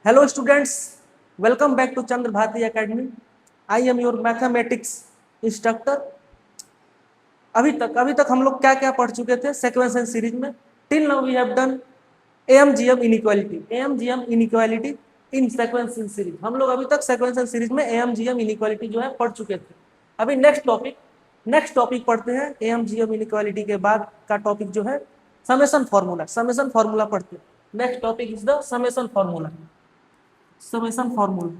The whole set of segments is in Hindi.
Hello students, welcome back to Chandra Bharti Academy. I am your mathematics instructor. अभी तक हम लोग क्या क्या पढ़ चुके थे sequence and series में. Till now we have done AMGM inequality in sequence and series. हम लोग अभी तक sequence and series में AMGM inequality जो है पढ़ चुके थे. अभी नेक्स्ट टॉपिक पढ़ते हैं. AMGM inequality के बाद का टॉपिक जो है समेशन फॉर्मूला पढ़ते हैं. Next topic is the summation formula. Summation formula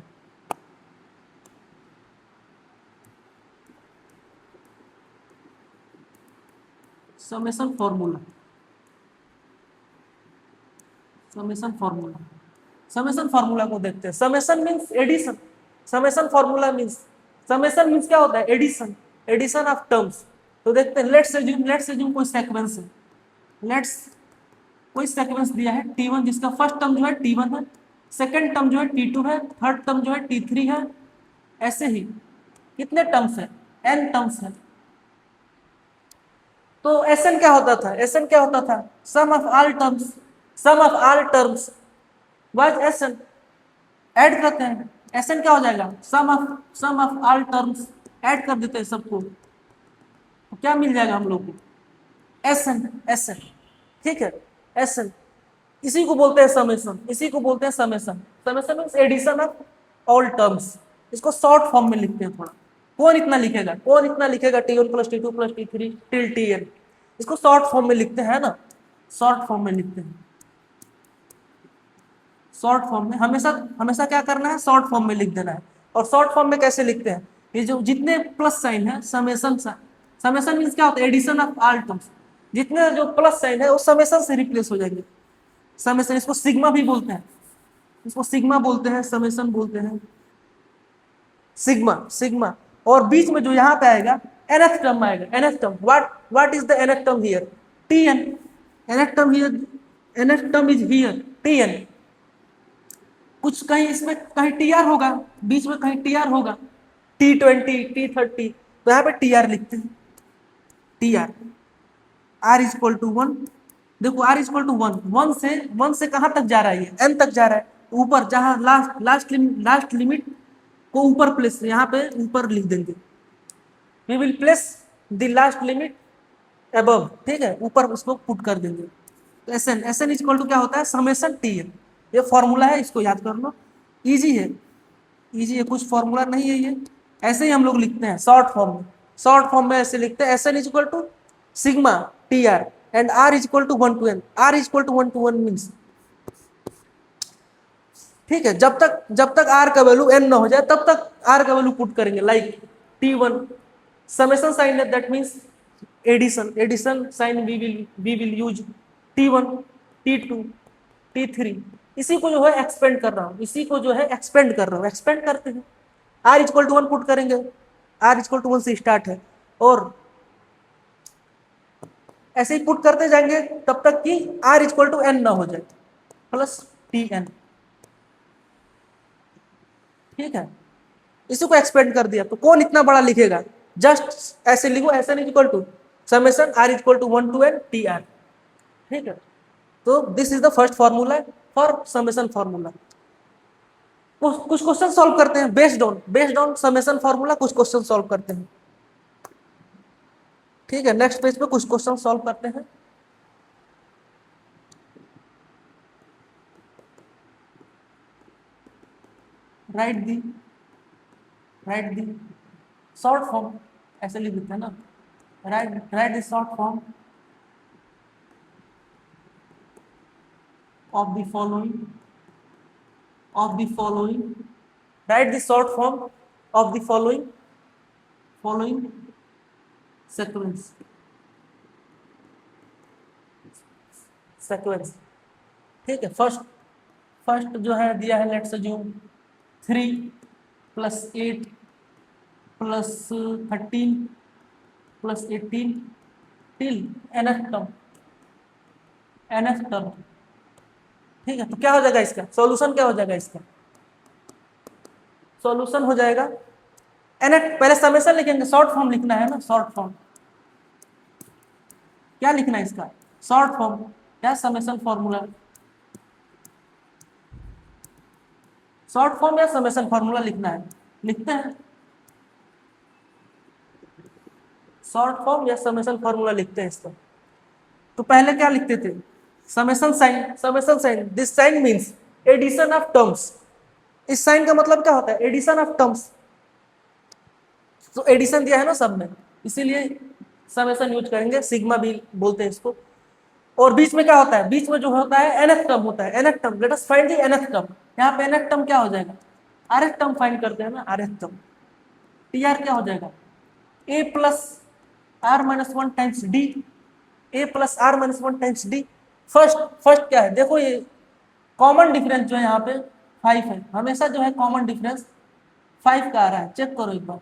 summation formula summation formula summation formula को देखते हैं. Summation means addition. Summation formula means क्या होता है? Addition of terms. तो देखते हैं. लेट्स अज्यूम कोई सीक्वेंस है. कोई सीक्वेंस दिया है T1 जिसका फर्स्ट टर्म जो है T1 है, सेकंड टर्म जो है T2 है, थर्ड टर्म जो है T3 है. ऐसे ही कितने टर्म्स है? n टर्म्स है. तो Sn क्या होता था? Sum of all terms was Sn. Add करते हैं. Sn क्या हो जाएगा? Sum of all terms. Add कर देते हैं सबको. तो क्या मिल जाएगा हम लोग को? Sn. ठीक है. Sn इसी को बोलते हैं summation. Summation means addition of all terms. इसको शॉर्ट फॉर्म में लिखते हैं थोड़ा. कौन इतना लिखेगा? T1 plus T2 plus T3 till Tn. इसको शॉर्ट फॉर्म में लिखते हैं ना. शॉर्ट फॉर्म में हमेशा क्या करना है? शॉर्ट फॉर्म में लिख देना है. और शॉर्ट फॉर्म में कैसे लिखते हैं? ये जो जितने प्लस साइन है समेशन मींस क्या होता है? Addition of all terms. जितने जो प्लस साइन है वो समेशन से रिप्लेस हो जाएंगे. समेशन इसको सिग्मा भी बोलते हैं. समेशन बोलते हैं सिग्मा. और बीच में जो यहाँ पे आएगा nth टर्म आएगा. nth term what is the nth term here? Tn. nth term is here Tn. कुछ कहीं इसमें कहीं Tr होगा, बीच में कहीं Tr होगा. T20 T30. तो यहाँ पे Tr लिखते हैं. Tr r is equal to 1. देखो r इज इक्वल टू 1. 1 से कहां तक जा रहा है? n तक जा रहा है. ऊपर जहां लास्ट लिमिट को ऊपर प्लेस, यहाँ पे ऊपर लिख देंगे. We will place the last limit above. ठीक है, ऊपर उसको पुट कर देंगे. तो Sn इज इक्वल टू क्या होता है? Summation Tn. ये फॉर्मूला है, इसको याद कर लो. इजी है, कुछ फॉर्मूला नहीं है ये. ऐसे ही हम लोग लिखते हैं शॉर्ट फॉर्म में ऐसे लिखते हैं. Sn is equal to sigma Tr and r is equal to 1 to n. r is equal to 1 to 1 means, ठीक है, जब तक r का वैल्यू n ना हो जाए तब तक r का वैल्यू पुट करेंगे. लाइक T1 समेशन साइन है, that means addition sign we will use T1 T2 T3. इसी को जो है एक्सपेंड कर रहा हूं. एक्सपेंड करते हैं. r इक्वल टू 1 पुट करेंगे. r इक्वल टू 1 से स्टार्ट है और ऐसे ही पुट करते जाएंगे तब तक कि r इक्वल टू n ना हो जाए प्लस Tn. ठीक है, इसी को एक्सपेंड कर दिया. तो कौन इतना बड़ा लिखेगा? जस्ट ऐसे लिखो. Sn equal to summation r equal to 1 to n Tr. ठीक है, तो this is the first formula for summation formula. कुछ क्वेश्चन सॉल्व करते हैं बेस्ड ऑन समेशन फॉर्मूला. कुछ क्वेश्चन सॉल्व करते हैं. ठीक है, नेक्स्ट पेज पे कुछ क्वेश्चन सॉल्व करते हैं. राइट दी शॉर्ट फॉर्म. ऐसे लिख देते हैं ना. Right the short form of the following. Write the short form of the following sequence. ठीक है, फर्स्ट जो है दिया है, let's assume 3 plus 8 plus 13 plus 18 till nth term. ठीक है, तो क्या हो जाएगा इसका सॉल्यूशन? सॉल्यूशन हो जाएगा nth. पहले समेशन लिखेंगे. शॉर्ट फॉर्म लिखना है ना. शॉर्ट फॉर्म क्या लिखना है इसका? शॉर्ट फॉर्म क्या? Summation formula. शॉर्ट फॉर्म या समेशन फॉर्मूला लिखना है, लिखते हैं शॉर्ट फॉर्म या समेशन फॉर्मूला लिखते हैं इसका। तो पहले क्या लिखते थे, summation sign, summation sign, this sign means addition of terms. इस साइन का मतलब क्या होता है, एडिशन ऑफ टर्म्स। तो एडिशन दिया है ना सब में, इसीलिए समेशन यूज करेंगे, सिग्मा भी बोलते हैं इसको। और बीच में क्या होता है, बीच में जो होता है nth टर्म होता है, nth term, let us find the nth term. यहाँ पे nth टर्म क्या हो जाएगा, rth टर्म फाइंड करते हैं ना, rth टर्म, tr क्या हो जाएगा, a plus r minus one times D, a plus r minus one times d. First first क्या है, देखो ये कॉमन डिफरेंस जो है यहाँ पे 5 है, हमेशा जो है कॉमन डिफरेंस 5 का आ रहा है, चेक करो एक बार,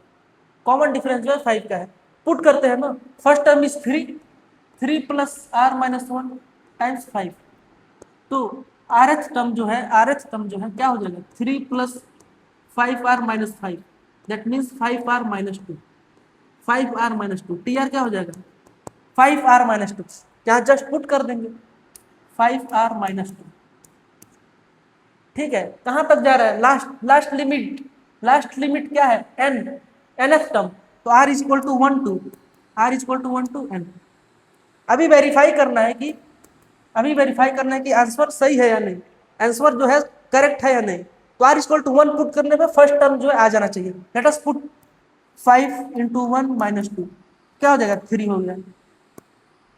कॉमन डिफरेंस जो है 5 का है। पुट करते हैं ना, first term is 3 plus r minus one times 5। तो rth टर्म जो है, rth टर्म जो है क्या हो जाएगा, 3 plus 5r minus 5, that means 5r minus 2, 5r minus 2, tr क्या हो जाएगा 5r माइनस 2, यहाँ जस्ट पुट कर देंगे 5r माइनस 2। ठीक है, कहां तक जा रहा है, last last limit, last limit क्या है n, nth टर्म। तो r is equal to 1 to r is equal to 1 to n। अभी वेरीफाई करना है कि, अभी वेरीफाई करना है कि आंसर सही है या नहीं, आंसर जो है करेक्ट है या नहीं। तो r इक्वल टू 1 पुट करने पे फर्स्ट टर्म जो है आ जाना चाहिए। Late us put 5 into 1 minus 2, क्या हो जाएगा 3 हो गया।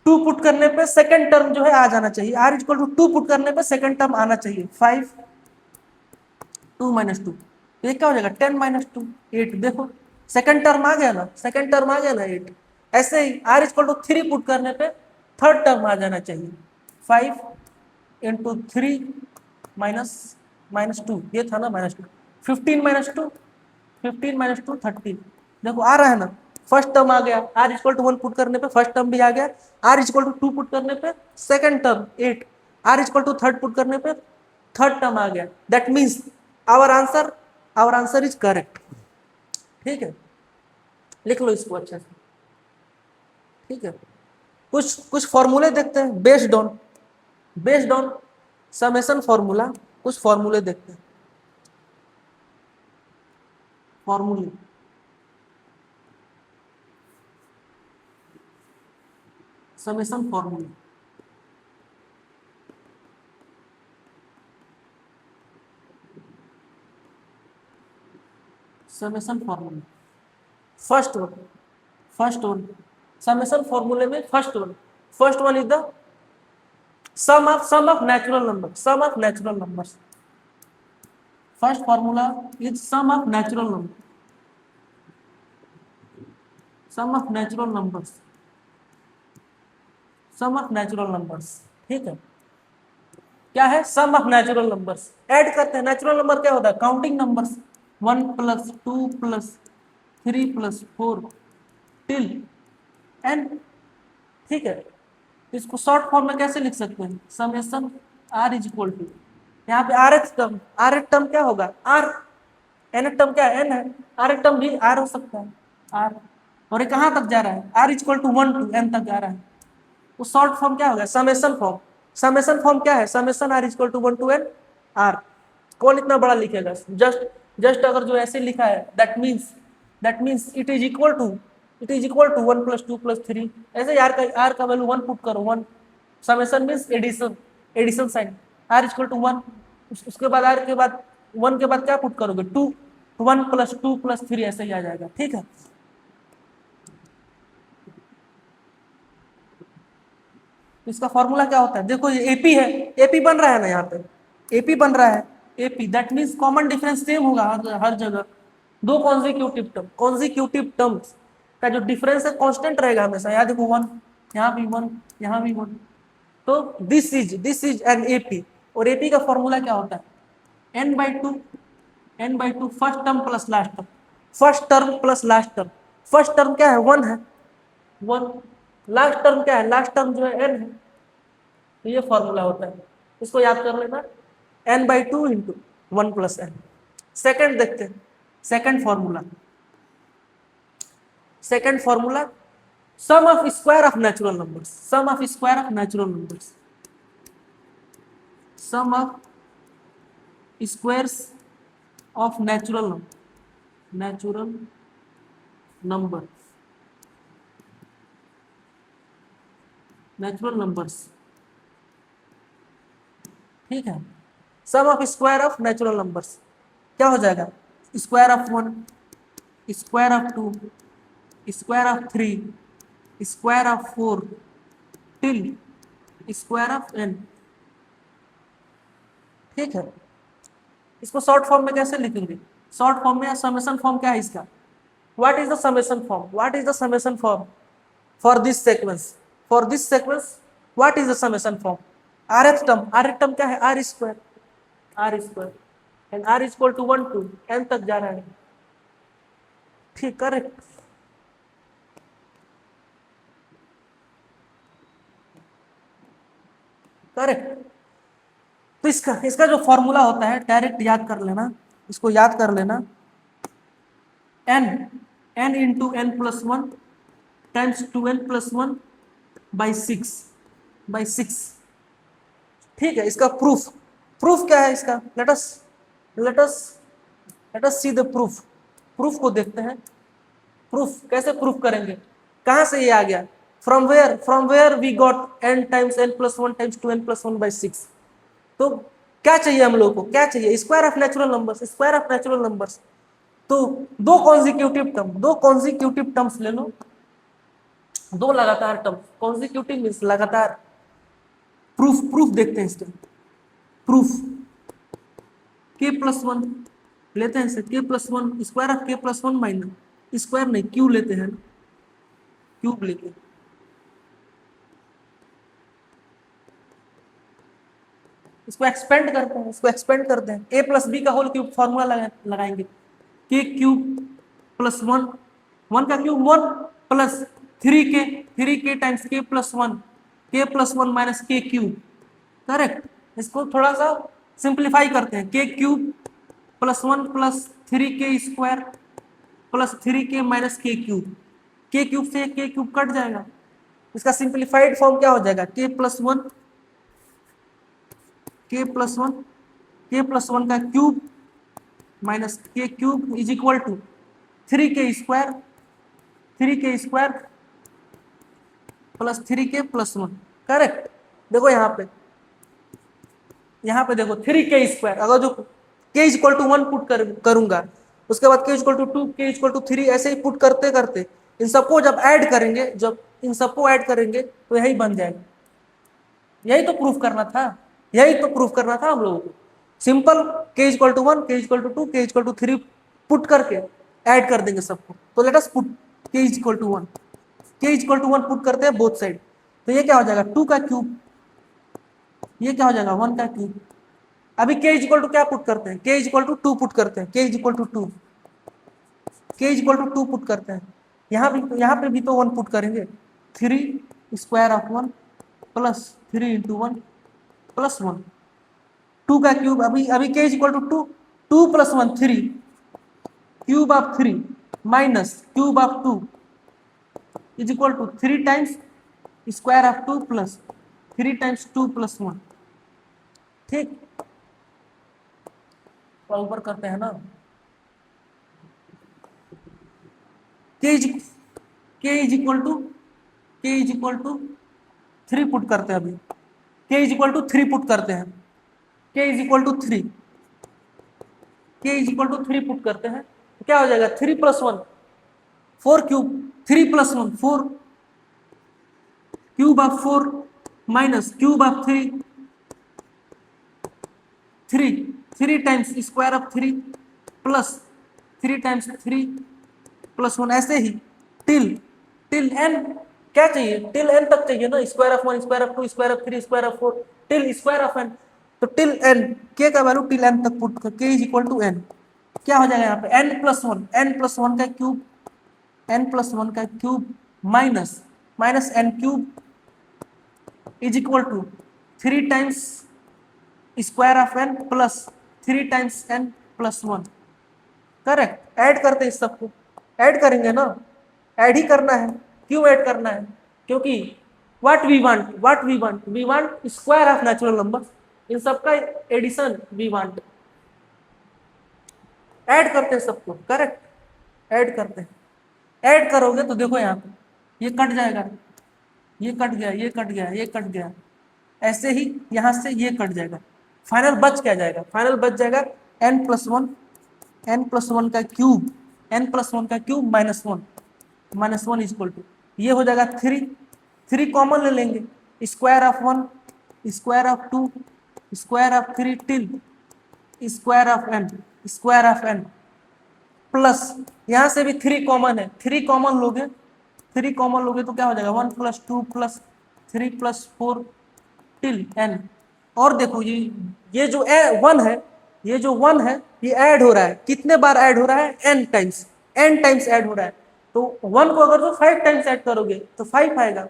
2 पुट करने पे सेकंड टर्म जो है आ जाना चाहिए, r इक्वल टू 2 पुट करने पे सेकंड टर्म आना चाहिए, 5 2 माइनस 2, ये क्या हो जाएगा 10 माइनस 2 8। देखो सेकंड टर्म आ गया ना, सेकंड टर्म आ गया ना 8। ऐसे ही r इक्वल टू 3 पुट करने पे थर्ड टर्म आ जाना चाहिए, 5 इंटू 3 माइनस माइनस 2, ये था ना माइनस 2, 15 माइनस 2, 15 माइनस 2 13। देखो आ रहा है ना, फर्स्ट टर्म आ गया, r इक्वल टू 1 पुट करने पे फर्स्ट टर्म भी आ गया, r इक्वल टू 2 पुट करने पे second term 8, r equal to third put करने पे थर्ड टर्म आ गया। That means our answer is correct. ठीक है, लिख लो इसको अच्छे से। ठीक है, कुछ कुछ फॉर्मूले देखते हैं बेस्ड ऑन समेशन फॉर्मूला, कुछ फॉर्मूले देखते हैं, फॉर्मूले summation formula. Summation formula first one summation फॉर्मूले में first one is the sum of natural numbers, first formula is sum of natural numbers। ठीक है, क्या है sum of natural numbers, add करते हैं। नेचुरल नंबर क्या होता है, counting numbers, 1 plus 2 plus 3 plus 4 till n। ठीक है, इसको शॉर्ट फॉर्म में कैसे लिख सकते हैं, summation r is equal to, यहाँ पे rth टर्म क्या होगा r, nth टर्म क्या है n है, rth टर्म भी r हो सकता है r, और ये कहाँ तक जा रहा है, r is equal to 1 to n तक जा रहा है। तो शॉर्ट फॉर्म क्या होगा, समेशन फॉर्म क्या है, summation r is equal to 1 to n r। कौन इतना बड़ा लिखेगा, जस्ट अगर जो ऐसे लिखा है that means it is equal to 1 plus 2 plus 3, ऐसे r का वैल्यू 1 पुट करो, 1, summation means addition sign, r equal to 1, उसके बाद r के बाद 1 के बाद क्या पुट करोगे 2, 1 प्लस 2 प्लस 3 ऐसे ही आ जाएगा। ठीक है, इसका फॉर्मूला क्या होता है, देखो ये एपी है, एपी बन रहा है ना, यहाँ पे एपी बन रहा है, AP that means common difference same होगा हर जगह। दो कॉन्जिक्यूटिव टर्म्स का जो डिफरेंस है कांस्टेंट रहेगा हमेशा, यहाँ देखो 1, यहाँ भी 1, यहाँ भी 1। तो दिस इज एन एपी, और एपी का फॉर्मूला क्या होता है, n/2 first term plus last term, first term क्या है 1 है, 1, लास्ट टर्म क्या है, लास्ट टर्म जो है n है। तो ये फॉर्मूला होता है, इसको याद कर लेना, n/2 into 1 plus n। Second देखते हैं, second formula sum of square of natural numbers, sum of squares of natural number, natural numbers, ठीक है। Sum of square of natural numbers क्या हो जाएगा, square of 1, square of 2, square of 3, square of 4 till square of n, ठीक है। इसको शॉर्ट फॉर्म में कैसे लिखेंगे, शॉर्ट फॉर्म में या समेशन फॉर्म क्या है इसका, what is the summation form, what is the summation form for this sequence, for this sequence what is the summation form, rth term क्या है, r square and r equal to 1 to n तक जा रहा है, ठीक, करेक्ट। करेक्ट। तो इसका इसका जो फॉर्मूला होता है डायरेक्ट याद कर लेना, इसको याद कर लेना, n into n plus 1 times 2n plus 1 by six, ठीक है। इसका प्रूफ, प्रूफ क्या है इसका, let us see the proof, proof को देखते हैं। प्रूफ कैसे प्रूफ करेंगे, कहां से ये आ गया, from where we got n times n plus 1 times 2n plus 1 by 6। तो क्या चाहिए हम लोग को, क्या चाहिए, square of natural numbers, square of natural numbers. तो दो कॉन्जिक्यूटिव टर्म्स ले लो, दो लगातार टर्म, कॉन्जिक्यूटिव मींस लगातार। प्रूफ देखते हैं इसका, प्रूफ k प्लस 1 लेते हैं इसे, k plus 1 square of k plus 1 minus square नहीं क्यू लेते हैं, क्यूब लेते हैं, इसको एक्सपेंड करते हैं, a प्लस बी का होल क्यूब फॉर्मूला लगाएंगे, k क्यूब प्लस 1 का cube 1 plus 3k times k plus 1 minus k cube, correct. इसको थोड़ा सा सिंप्लीफाई करते हैं, k cube plus 1 plus 3k square plus 3k minus k cube, k cube से k क्यूब कट जाएगा, इसका सिंप्लीफाइड फॉर्म क्या हो जाएगा, k प्लस 1 का cube minus k cube is equal to 3k square plus 3k plus 1, correct. देखो यहाँ पे देखो 3k स्क्वायर, अगर जो k इक्वल टू 1 पुट करूंगा, उसके बाद k equal to 2, k equal to 3 ऐसे ही पुट करते करते इन सबको जब ऐड करेंगे, तो यही बन जाएगा। यही तो प्रूफ करना था हम लोगों को। Simple k equal to 1, k equal to 2, k equal to 3 put करके ऐड कर देंगे सबको। तो let us put k equal to 1, put करते हैं बोथ साइड, तो ये क्या हो जाएगा 2 का क्यूब, ये क्या हो जाएगा 1 का क्यूब। अभी k इक्वल टू क्या पुट करते हैं, k इक्वल टू 2 पुट करते हैं, k इक्वल टू 2 पुट करते हैं। यहाँ पे भी तो 1 पुट करेंगे, 3 square of 1 plus 3 into 1 plus 1, 2 का क्यूब, अभी k equal to 2 plus 1 3, cube of 3 minus cube of 2 is equal to 3 times square of 2 plus 3 times 2 plus 1, ठीक। ऊपर करते हैं ना, k is equal to 3 put करते हैं, अभी k is equal to 3 put करते हैं, k is equal to 3 put करते हैं, तो क्या हो जाएगा 3 plus 1 4 cube, 3 plus 1 4 cube of 4 minus cube of 3 times square of 3 plus 3 times 3 plus 1, ऐसे ही टिल n, क्या चाहिए, टिल n तक चाहिए ना, square of 1, square of 2, square of 3, square of 4 till square of n। तो टिल n, k का वैल्यू टिल n तक पुट कर, k is equal to n, क्या हो जाएगा यहाँ पे n प्लस 1 का cube minus n cube is equal to 3 times square of n plus 3 times n plus 1, correct. Add करते हैं, इस सबको ऐड करेंगे ना, ऐड ही करना है। क्यों ऐड करना है, क्योंकि what we want square of natural number, इन सबका एडिशन वी वांट। ऐड करते हैं सबको, करेक्ट, ऐड करते हैं। ऐड करोगे तो देखो यहाँ पे ये कट जाएगा, ये कट गया, ये कट गया, ये कट गया, ऐसे ही यहाँ से ये कट जाएगा। फाइनल बच क्या जाएगा, फाइनल बच जाएगा n plus one, n plus one का क्यूब, एन प्लस वन का cube minus one is equal to, ये हो जाएगा थ्री, थ्री कॉमन ले लेंगे, square of one, square of two, square of three till square of n, square of n, plus यहां से भी थ्री कॉमन है, थ्री कॉमन लोगे, थ्री कॉमन लोगे तो क्या हो जाएगा, one plus two plus three plus four till N. और देखो ये जो वन है, ये जो वन है ये ऐड हो रहा है, कितने बार ऐड हो रहा है, n times, n times add हो रहा है। तो वन को अगर जो फाइव टाइम्स ऐड करोगे तो फाइव आएगा,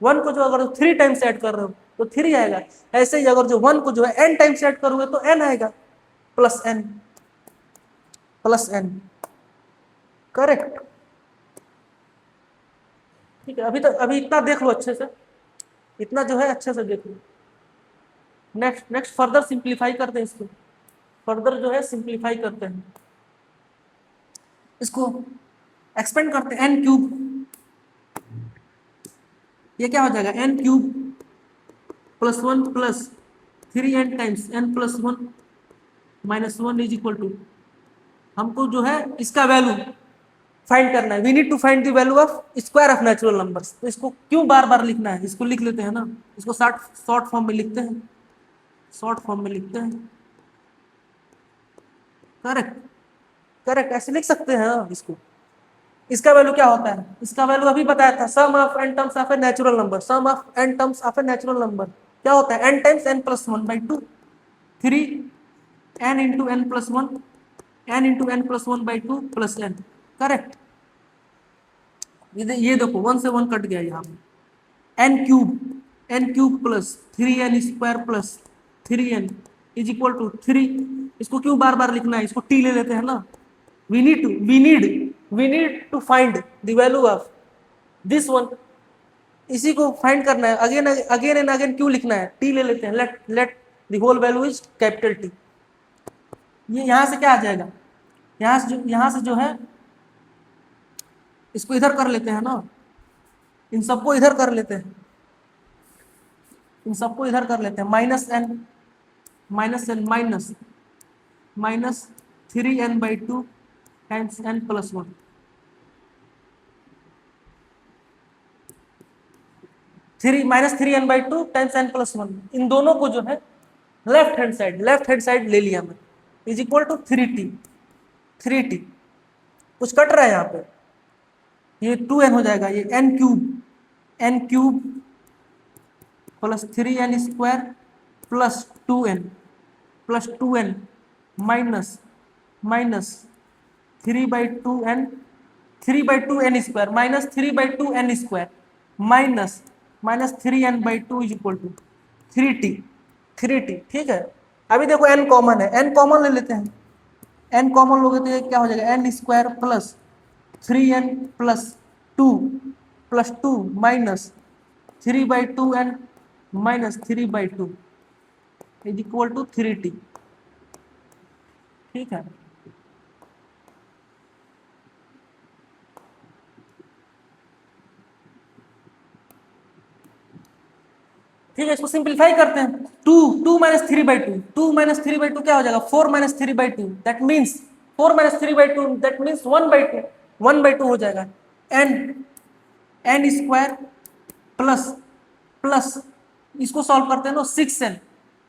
वन को जो अगर थ्री टाइम्स ऐड कर रहे हो तो थ्री आएगा। ऐसे ही अगर जो वन को जो है एन टाइम्स ऐड करोगे तो एन आएगा, plus n, plus n, correct. ठीक है, अभी तक अभी इतना देख लो अच्छे से, इतना जो है अच्छे से देख लो। नेक्स्ट नेक्स्ट फर्दर सिंप्लीफाई करते हैं इसको, फर्दर जो है सिंप्लीफाई करते हैं इसको, एक्सपेंड करते हैं, एन क्यूब, ये क्या हो जाएगा, n cube plus one plus three n times n plus one minus one is equal to, हमको जो है इसका वैल्यू फाइंड करना है, we need to find the value of square of natural numbers. तो इसको क्यों बार बार लिखना है, इसको लिख लेते हैं ना, इसको शॉर्ट शॉर्ट फॉर्म में लिखते हैं, शॉर्ट फॉर्म में लिखते हैं, करेक्ट, करेक्ट, ऐसे लिख सकते हैं इसको। इसका वैल्यू क्या होता है, इसका वैल्यू अभी बताया था, sum of n terms of a natural number, sum of n terms of a natural number क्या होता है, n times n plus one by two, three n into N plus one, n into N plus one by two plus n, correct. ये देखो वन से वन कट गया यहाँ पे, n cube plus three n square plus three n is equal to three. इसको क्यों बार बार लिखना है, इसको टी ले लेते हैं ना, we need to find the value of this one, इसी को फाइंड करना है, अगेन अगेन एंड अगेन क्यों लिखना है, टी ले लेते हैं, let the whole value is capital T. ये यहां से क्या आ जाएगा, यहां से जो है इसको इधर कर लेते हैं ना, इन सबको इधर कर लेते हैं, इन सबको इधर कर लेते हैं, minus n minus minus three n by two times n plus one, minus three n by two times n plus one, इन दोनों को जो है लेफ्ट हैंड साइड ले लिया मैं, is equal to three T, कुछ कट रहा है यहाँ पे, ये टू एन हो जाएगा, ये n cube plus three n square plus two n minus three by two n square minus three by two n square minus three n by two is equal to three T. ठीक है, अभी देखो एन कॉमन है, एन कॉमन ले लेते हैं, एन कॉमन लोगे तो ये क्या हो जाएगा, n square plus three n plus two minus three by two n minus three by two is equal to three T. ठीक है, ठीक है, इसको सिंप्लीफाई करते हैं, two minus three by two क्या हो जाएगा, four minus three by two, that means four minus three by two that means one by two हो जाएगा, एन स्क्वायर प्लस प्लस इसको सॉल्व करते हैं ना,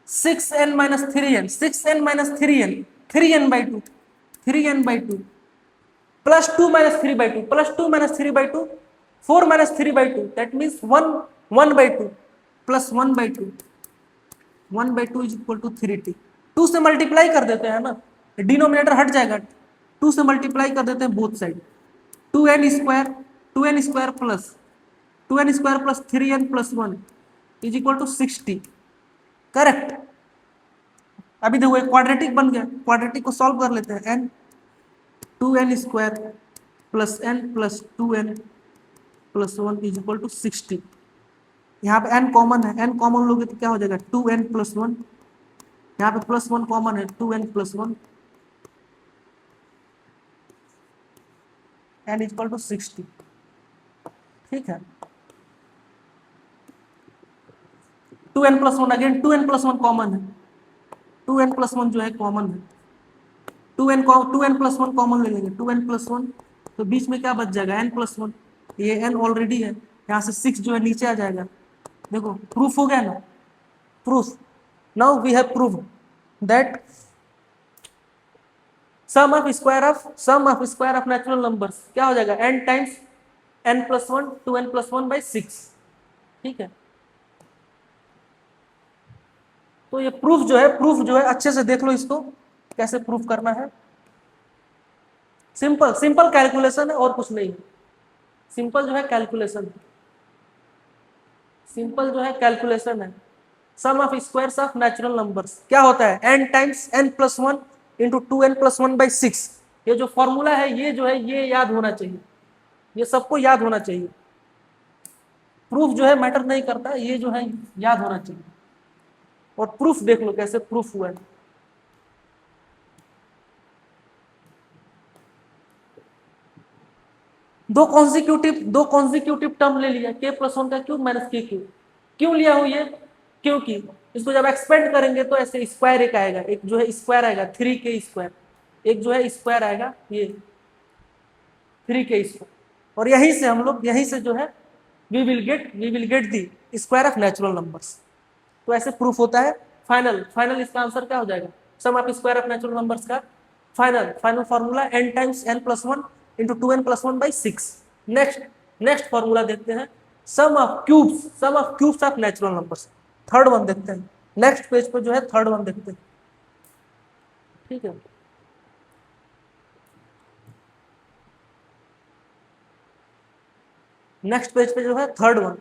six N minus three n by two plus two minus three by two four minus three by two that means one by two plus one by two is equal to three T. Two से मल्टीप्लाई कर देते हैं ना, डिनोमिनेटर हट जाएगा, टू से मल्टीप्लाई कर देते हैं both side, two n square plus three n plus one is equal to 60, correct. अभी देखो एक क्वाड्रेटिक बन गया, क्वाड्रेटिक को सॉल्व कर लेते हैं, n two n square plus n plus two n plus one is equal to 60। यहाँ पे n कॉमन है, n कॉमन लोगे तो क्या हो जाएगा, टू एन प्लस वन, यहाँ पे प्लस वन कॉमन है, two n plus one n equal to 60। ठीक है, 2n+1, अगेन 2n+1 कॉमन है, 2n+1 जो है कॉमन है, 2n+1 कॉमन ले लेंगे, 2n+1, तो बीच में क्या बच जाएगा, n+1, ये n ऑलरेडी है, यहाँ से 6 जो है नीचे आ जाएगा। देखो प्रूफ हो गया ना, proof. Now we have prove that sum of square of natural numbers क्या हो जाएगा, n टाइम्स n+1 2n+1/6। ठीक है, तो ये प्रूफ जो है अच्छे से देख लो इसको कैसे प्रूफ करना है। सिंपल सिंपल कैलकुलेशन है और कुछ नहीं, सिंपल जो है कैलकुलेशन, सिंपल जो है कैलकुलेशन है। Sum of squares of natural numbers क्या होता है, n times n+1 into 2n+1/6। ये जो फॉर्मूला है ये जो है ये याद होना चाहिए, ये सबको याद होना चाहिए। प्रूफ जो है मैटर नहीं करता, ये जो है याद होना चाहिए। और प्रूफ देख लो कैसे प्रूफ हुआ है। दो कॉन्जिक्यूटिव टर्म ले लिया, k+1 का क्यूब माइनस k क्यूब। क्यों लिया हूं ये, क्योंकि इसको जब एक्सपेंड करेंगे तो ऐसे स्क्वायर एक आएगा, एक जो है स्क्वायर आएगा 3k², एक जो है स्क्वायर आएगा ये 3k², और यहीं से हम लोग यहीं से जो है we will get the square of natural numbers. तो ऐसे प्रूफ होता है। फाइनल इसका आंसर क्या हो जाएगा, sum of square of natural numbers का final formula n times n+1 into 2n+1/6। Next formula देखते हैं, sum of cubes of natural numbers. Third one देखते हैं, नेक्स्ट पेज पर जो है थर्ड वन देखते हैं। ठीक है, नेक्स्ट पेज पे जो है third one,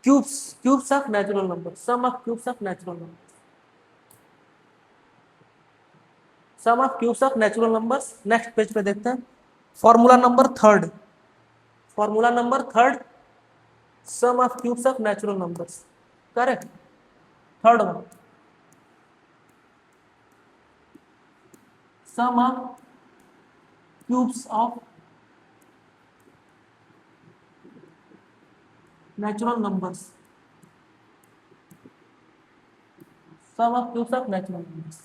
cubes of natural number, sum of cubes of natural number, sum of cubes of natural numbers. Next page पे देखते हैं formula number third, sum of cubes of natural numbers. Correct, third one, sum of cubes of natural numbers, sum of cubes of natural numbers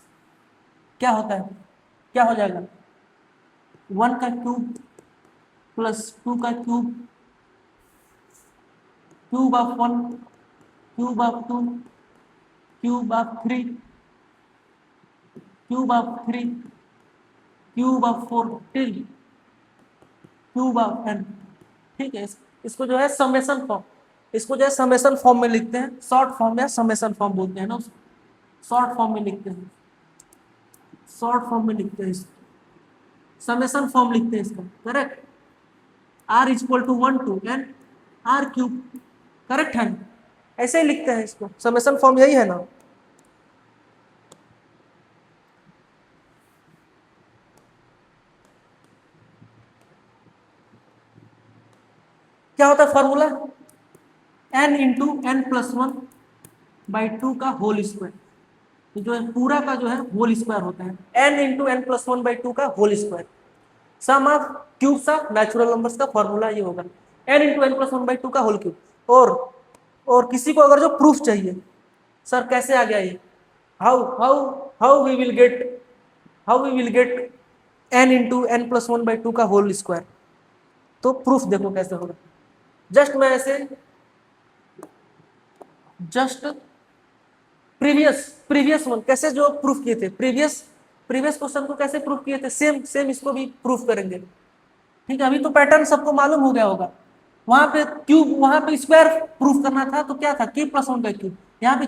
क्या होता है, क्या हो जाएगा, 1 का क्यूब प्लस 2 का cube, cube of 1, cube of 2, cube of 3, cube of 3, cube of 4 till cube of n। ठीक है, इसको जो है समेशन फॉर्म, इसको जो है समेशन फॉर्म में लिखते हैं, शॉर्ट फॉर्म या समेशन फॉर्म बोलते हैं ना उसको, शॉर्ट फॉर्म में लिखते हैं, शॉर्ट फॉर्म में लिखते हैं इसको, समेशन फॉर्म लिखते हैं इसका। Correct, r equal to 1 to n r³। Correct है, ऐसे ही लिखते हैं इसको, समेशन फॉर्म यही है ना। क्या होता है फॉर्मूला, n इंटू n+1/2 का होल स्क्वायर, जो है पूरा का जो है होल स्क्वायर होता है, n इंटू n+1/2 का whole square. Sum of cubes of natural numbers का फॉर्मूला ये होगा, n इंटू n+1/2 का होल क्यूब। और किसी को अगर जो प्रूफ चाहिए, सर कैसे आ गया ये, how we will get n into n+1/2 का होल स्क्वायर, तो प्रूफ देखो कैसे होगा। मैं ऐसे प्रीवियस वन कैसे जो प्रूफ किए थे, प्रीवियस क्वेश्चन को कैसे प्रूफ किए थे, सेम इसको भी प्रूफ करेंगे। ठीक है, अभी तो पैटर्न सबको मालूम हो गया होगा। वहां पे क्यूब, वहां पे स्क्वायर प्रूफ करना था तो क्या था, k+1 का क्यूब, यहाँ पे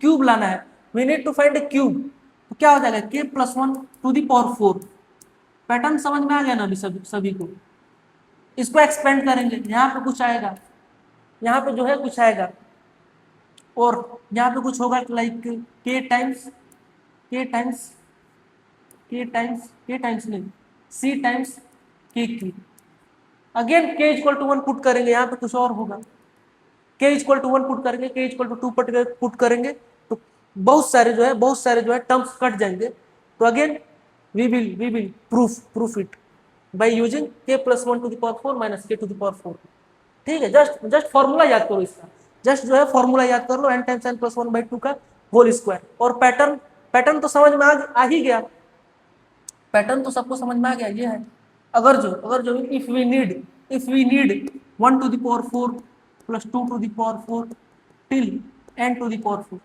क्यूब लाना है, we need to find a cube, तो क्या हो जाएगा k+1⁴। पैटर्न समझ में आ गया ना अभी सभी को। इसको एक्सपेंड करेंगे, यहाँ पे कुछ आएगा, यहाँ पे जो है कुछ आएगा, और यहाँ पे कुछ होगा लाइक k टाइम्स नहीं, c times k³। Again k equal to 1 put करेंगे, यहाँ पे कुछ और होगा, k इक्वल टू 1 पुट करेंगे, k इक्वल टू 2 पुट करेंगे, तो बहुत सारे जो है टर्म्स कट जाएंगे। तो again we will proof it, by using k plus 1 to the power 4 minus k to the power 4। ठीक है, जस्ट फॉर्मूला याद करो इसका, जस्ट जो है फॉर्मूला याद कर लो, n टाइम्स n प्लस 1/2 का होल स्क्वायर। और पैटर्न, पैटर्न तो समझ में आ ही गया, पैटर्न तो सबको समझ में आ गया। ये है अगर जो if we need 1 to the power 4 plus 2 to the power 4 till n to the power 4,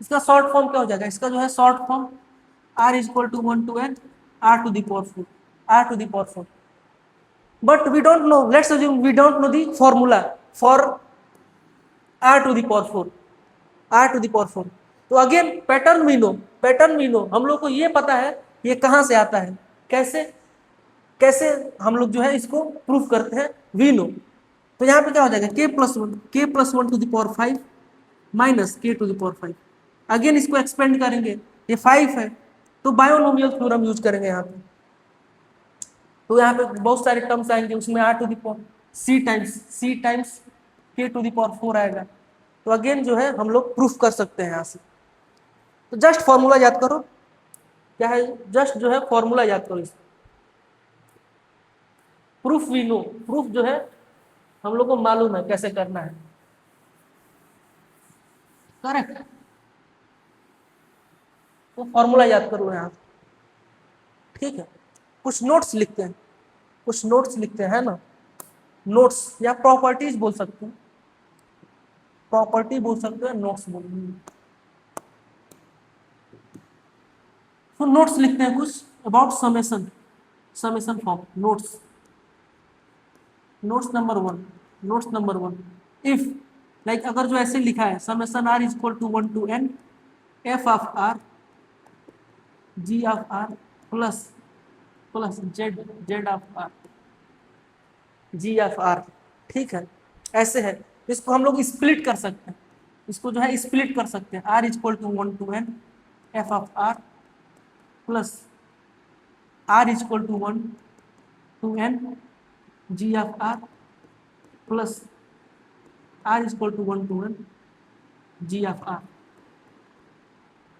इसका शॉर्ट फॉर्म क्या हो जाएगा? इसका जो है short form r is equal to 1 to n r to the power 4, r to the power 4। But we don't know, let's assume we don't know the formula for r to the power 4, r to the power 4। तो again pattern we know, pattern we know, हम लोग को ये पता है ये कहां से आता है, कैसे कैसे हम लोग जो है इसको प्रूफ करते हैं, वी नो। तो यहाँ पे क्या हो जाएगा? k plus 1 to the power 5 minus k to the power 5। Again इसको एक्सपेंड करेंगे, ये 5 है तो बायोनोमियल थ्योरम यूज करेंगे यहाँ पे। तो यहाँ पे बहुत सारे टर्म्स आएंगे, उसमें r to the power c times k to the power 4 आएगा। तो अगेन जो है हम लोग प्रूफ कर सकते हैं यहाँ से। तो जस्ट फॉर्मूला याद करो, क्या है? जस्ट जो है फॉर्मूला याद करो इसका। प्रूफ वी नो, प्रूफ जो है हम लोग को मालूम है कैसे करना है, करेक्ट। तो फॉर्मूला याद कर लो यहाँ, ठीक है। कुछ नोट्स लिखते हैं, कुछ नोट्स लिखते हैं, है ना? नोट्स या प्रॉपर्टीज बोल सकते हैं, प्रॉपर्टी बोल सकते हैं, नोट्स बोल। तो नोट्स लिखते हैं कुछ about summation, summation form, notes. Notes number one, if like अगर जो ऐसे लिखा है summation r is equal to 1 to n f of r g of r plus plus z of r g of r, ठीक है, ऐसे है। इसको हम लोग स्प्लिट कर सकते हैं, इसको जो है स्प्लिट कर सकते हैं, r is equal to 1 to n f of r plus r is equal to 1 to n g of r plus r is equal to 1 to n g of r।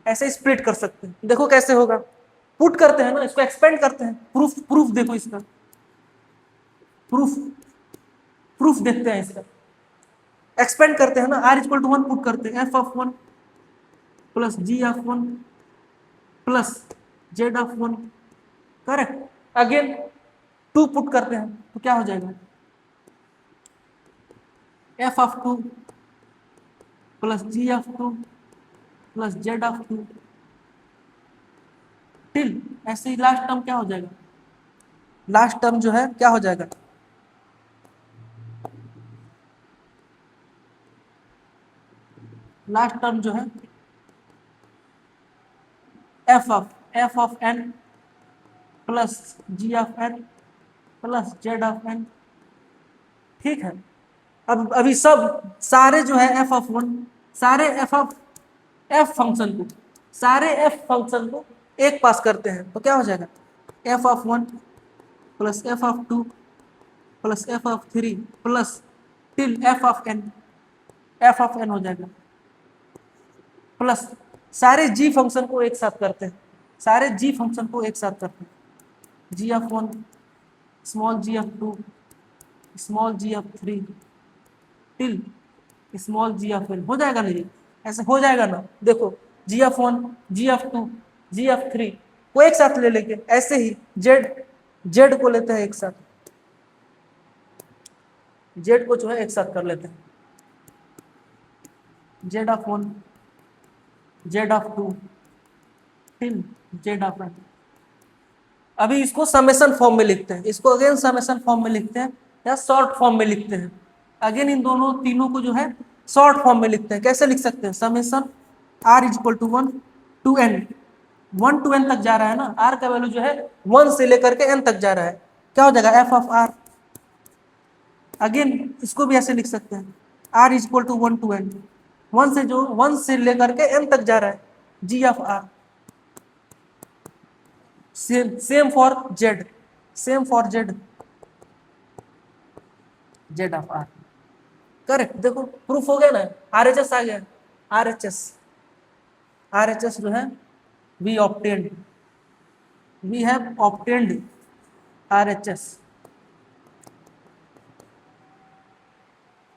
ऐसे स्प्लिट कर सकते हैं। देखो कैसे होगा, पुट करते हैं ना, इसको एक्सपेंड करते हैं, प्रूफ देखो इसका, प्रूफ देखते हैं इसका। एक्सपेंड करते हैं ना, r is equal to 1 put करते हैं, f of 1 plus g of 1 plus z of 1, correct. Again 2 put करते हैं तो क्या हो जाएगा? f of 2 plus g of 2 plus z of 2 till, ऐसे ही लास्ट टर्म क्या हो जाएगा? लास्ट टर्म जो है क्या हो जाएगा? लास्ट टर्म जो है f of n plus g of n plus z of n, ठीक है। अब अभी सब सारे जो है f ऑफ 1, सारे f ऑफ f फंक्शन को, सारे f फंक्शन को एक पास करते हैं तो क्या हो जाएगा? f of 1 plus f of 2 plus f of 3 plus till f of n हो जाएगा, प्लस सारे g फंक्शन को एक साथ करते हैं, सारे g फंक्शन को एक साथ करते हैं, g of 1 small g of 2 small g of 3 till small g of n, हो जाएगा नहीं? ऐसे हो जाएगा ना? देखो g of 1 g of 2 g of 3 को एक साथ ले लेंगे, ऐसे ही z को लेते हैं एक साथ, z को जो है एक साथ कर लेते हैं, z of 1 z of 2 till z of n। अभी इसको समेशन फॉर्म में लिखते हैं, इसको अगेन समेशन फॉर्म में लिखते हैं या शॉर्ट फॉर्म में लिखते हैं। अगेन इन दोनों तीनों को जो है शॉर्ट फॉर्म में लिखते हैं। कैसे लिख सकते हैं? Summation r is equal to 1 to n, 1 to n तक जा रहा है ना, r का वैल्यू जो है 1 से लेकर के n तक जा रहा है, क्या हो जाएगा? f of r। अगेन इसको भी ऐसे लिख सकते हैं, r is equal to 1 to n, 1 से लेकर के n तक जा रहा है, g of r। Same for z, same for z of r, correct. देखो प्रूफ हो गया ना, RHS आ गया, RHS जो है वी हैव ऑब्टेन्ड RHS।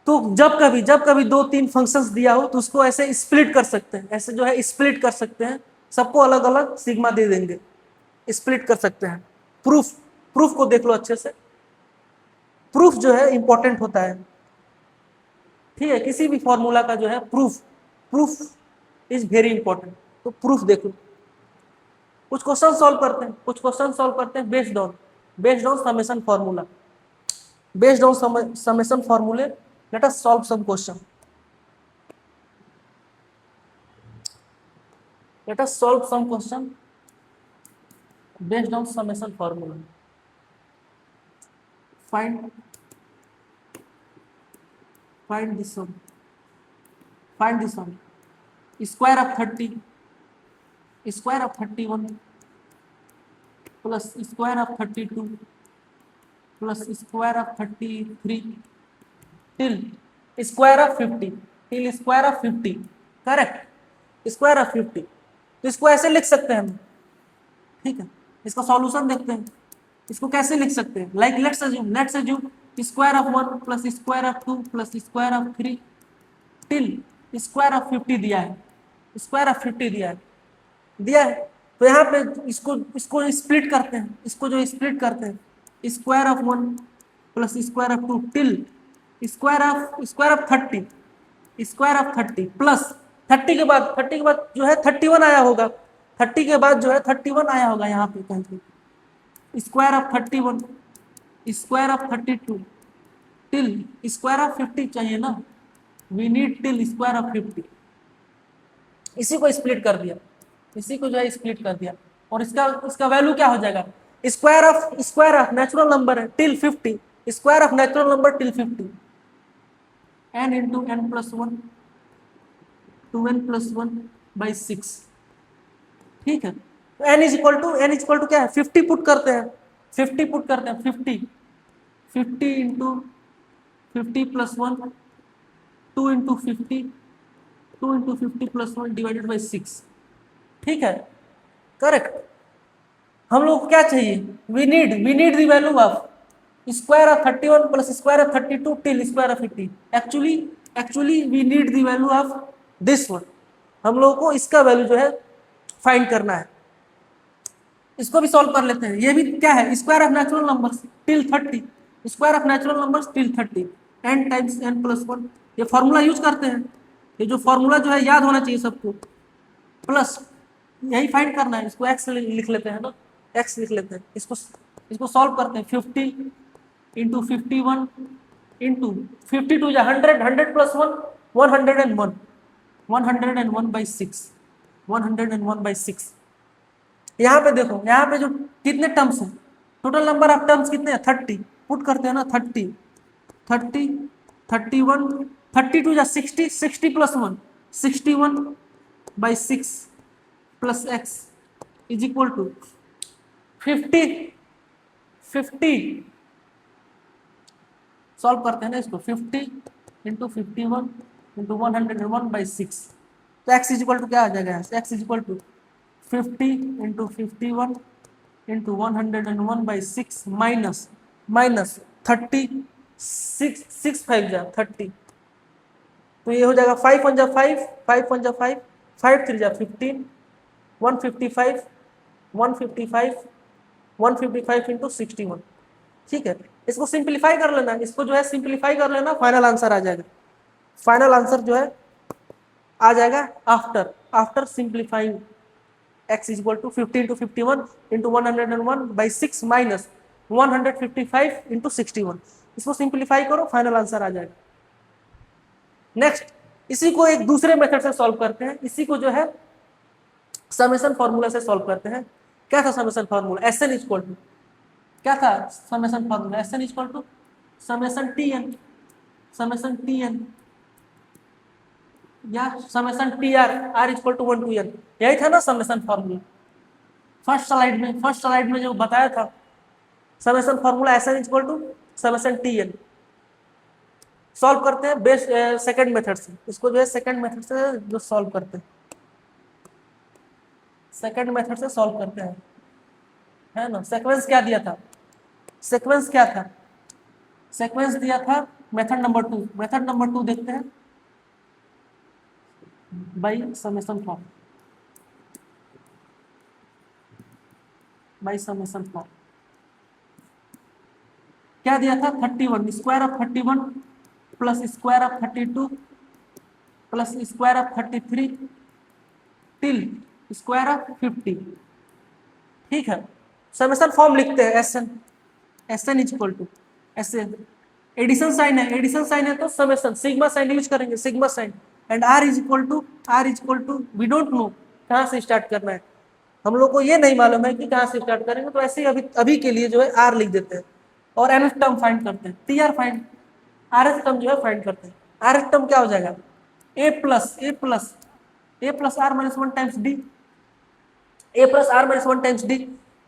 तो जब कभी दो तीन फंक्शंस दिया हो तो उसको ऐसे स्प्लिट कर सकते हैं, ऐसे जो है स्प्लिट कर सकते हैं, सबको अलग अलग सिग्मा दे देंगे, स्प्लिट कर सकते हैं। प्रूफ, प्रूफ को देख लो अच्छे से, प्रूफ जो है इंपॉर्टेंट होता है, ठीक है, किसी भी फॉर्मूला का जो है proof, proof is very important. तो प्रूफ देख लो, कुछ क्वेश्चन सॉल्व करते हैं, कुछ क्वेश्चन सॉल्व करते हैं based on summation formula, based on summation फॉर्मूले let us solve some question, let us solve some question based on summation formula. Find this one, find this one, square of 30, square of 31 plus square of 32 plus square of 33 till square of 50, till square of 50, correct, square of 50। तो इसको ऐसे लिख सकते हैं हम, ठीक है, इसका सॉल्यूशन देखते हैं, इसको कैसे लिख सकते हैं, like let's assume square of 1 plus square of 2 plus square of 3 till square of 50 दिया है, स्क्वायर ऑफ 50 दिया है। तो यहाँ पे इसको स्प्लिट करते हैं, इसको जो स्प्लिट करते हैं, square of 1 plus square of 2 till square of 30, square of 30 plus 30 के बाद जो है 31 आया होगा, 30 के बाद जो है 31 आया होगा यहाँ पे कहीं पे, square of 31, square of 32 till square of 50 चाहिए ना, we need till square of 50। इसी को स्प्लिट कर दिया, इसी को जो है स्प्लिट कर दिया, और इसका वैल्यू क्या हो जाएगा, स्क्वायर ऑफ नेचुरल नंबर है till 50, square of natural number till 50, n into n plus 1 2n plus 1 by 6, ठीक है। तो n इज इक्वल टू क्या है, 50 पुट करते हैं, 50 पुट करते हैं, 50 into 50 plus 1 2 into 50 2 into 50 plus 1 divided by 6, ठीक है, करेक्ट। हम लोग को क्या चाहिए, we need the value of square of 31 plus square of 32 till square of 50। Actually we need the value of this one, हम लोगों को इसका वैल्यू जो है फाइंड करना है। इसको भी सॉल्व कर लेते हैं, ये भी क्या है, square of natural numbers till 30, square of natural numbers till 30, n times n plus 1, ये फॉर्मूला यूज करते हैं, ये जो फॉर्मूला जो है याद होना चाहिए सबको, प्लस यही फाइंड करना है, इसको x लिख लेते हैं ना, x लिख लेते हैं, इसको सॉल्व करते हैं, 50 इंटू 51 इंटू 52 या 100 प्लस 1 101, 101 बाई 6, 101 बाई 6। यहाँ पे देखो, यहाँ पे जो कितने टर्म्स हैं, टोटल नंबर ऑफ टर्म्स कितने हैं, 30 पुट करते हैं ना, 30 31 32 या 60, 60 plus 1 61 by 6 plus x is equal to 50 solve करते हैं ना इसको, 50 इंटू 51 इंटू 101 बाई 6, तो x इज इक्वल टू क्या आ जाएगा, x is equal to 50 into 51 into 101 by 6 minus 30, 6 5 जा 30, तो ये हो जाएगा 5 1 जा 5, 5 1 जा 5, 5 3 जा 15, 155 155 इंटू 61, ठीक है। इसको सिंप्लीफाई कर लेना, इसको जो है सिंप्लीफाई कर लेना, फाइनल आंसर आ जाएगा, फाइनल आंसर जो है आ जाएगा after simplifying x is equal to 50 into 51 into 101 by 6 minus 155 into 61, इसको सिंप्लीफाई करो, फाइनल आंसर आ जाएगा। नेक्स्ट, इसी को एक दूसरे मेथड से सॉल्व करते हैं, इसी को जो है समेशन फॉर्मूला से सॉल्व करते हैं। क्या था summation formula, Sn equal to क्या था summation formula, Sn equal to summation Tn या summation Tr, r equal to 1 to n, यही था ना समेशन फॉर्मूला। फर्स्ट स्लाइड में जो बताया था summation formula Sn equal to summation Tn। Solve करते हैं बेस्ट सेकंड मेथड से, इसको जो है सेकंड मेथड से जो सॉल्व करते हैं, सेकंड मेथड से सॉल्व करते हैं, है ना। सीक्वेंस क्या दिया था, सीक्वेंस क्या था, सीक्वेंस दिया था मेथड नंबर 2, मेथड नंबर 2 देखते हैं by summation form, by summation form क्या दिया था 31 square of 31 plus square of 32 plus square of 33 till square of 50। ठीक है, समेशन फॉर्म लिखते हैं S N, S N is equal to S N, addition sign है, एडिशन साइन है तो समेशन सिग्मा साइन यूज करेंगे, sigma sign, and R is equal to, R is equal to we don't know कहाँ से स्टार्ट करना है, हम लोग को ये नहीं मालूम है कि कहाँ से स्टार्ट करेंगे, तो ऐसे ही अभी अभी के लिए जो है आर लिख देते हैं और एन टर्म फाइंड करते हैं, T R find, R S term जो है फाइंड करते हैं। आर एस टर्म क्या हो जाएगा, a plus a plus a plus are minus 1 times d, a plus are minus 1 times d.